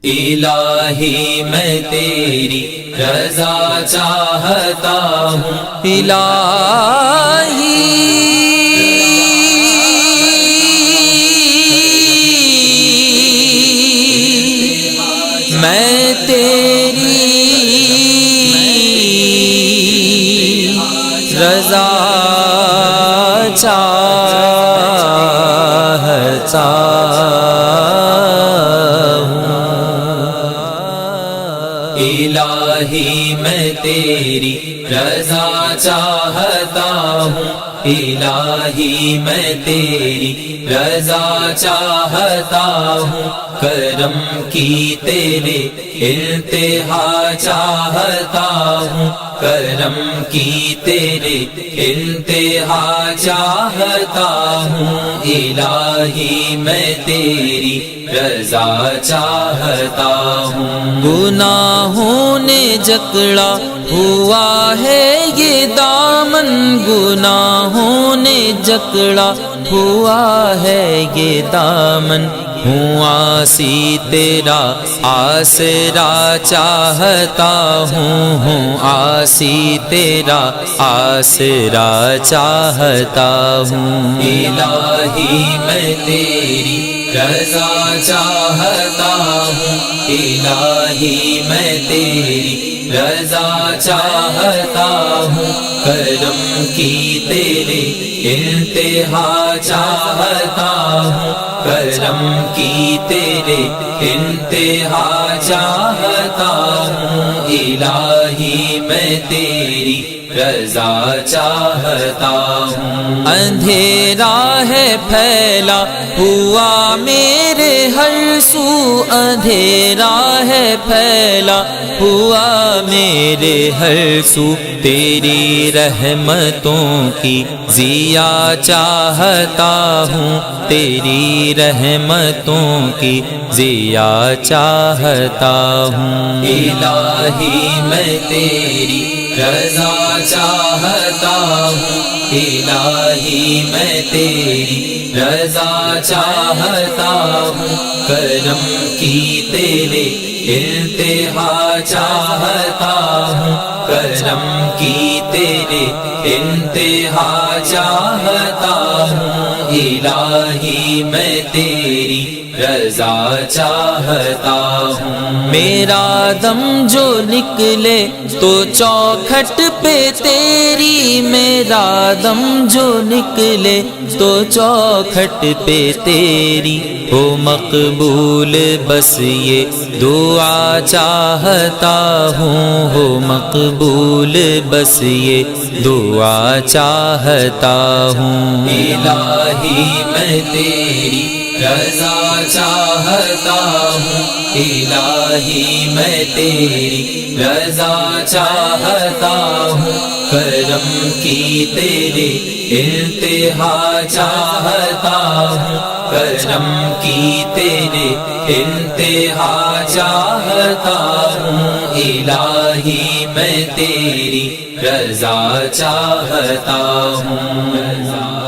الہی میں تیری رضا چاہتا ہوں، الہی میں تیری رضا چاہتا ہوں، الہی میں تیری رضا چاہتا ہوں، الہی میں تیری رضا چاہتا ہوں، کرم کی تیرے انتہا چاہتا ہوں، کرم کی تیرے انتہا چاہتا ہوں، الہی میں تیری رضا چاہتا ہوں۔ گناہوں نے جکڑا ہوا ہے یہ دامن، گناہوں نے جکڑا ہوا ہے یہ دامن، ہوں عاصی تیرا آسرا چاہتا ہوں عاصی تیرا آسرا چاہتا ہوں، الہی میں تیری رضا چاہتا ہوں، الہی میں تیری رضا چاہتا ہوں، کرم کی تیرے انتہا چاہتا ہوں، کرم کی تیرے انتہا چاہتا ہوں، الہی میں تیری رضا چاہتا ہوں۔ اندھیرا ہے پھیلا ہوا میرے ہر سو، اندھیرا ہے پھیلا ہوا میرے ہر سو، تیری رحمتوں کی ضیا چاہتا ہوں، تیری رحمتوں کی ضیا چاہتا ہوں، الہی میں تیری رضا چاہتا ہوں، الہی میں تیری رضا چاہتا ہوں، کرم کی تیرے انتہا چاہتا ہوں، کرم کی تیرے انتہا چاہتا ہوں، الہی میں تیری رضا چاہتا ہوں۔ میرا دم جو نکلے تو چوکھٹ پہ تیری، میرا دم جو نکلے تو چوکھٹ پہ تیری، ہو مقبول بس یہ دعا چاہتا ہوں، ہو مقبول بس یہ دعا چاہتا ہوں، الہی میں تیری رضا چاہتا ہوں، الہی میں تیری رضا چاہتا ہوں، کرم کی تیرے انتہا چاہتا ہوں، کرم کی تیرے انتہا چاہتا ہوں، الہی میں تیری رضا چاہتا ہوں۔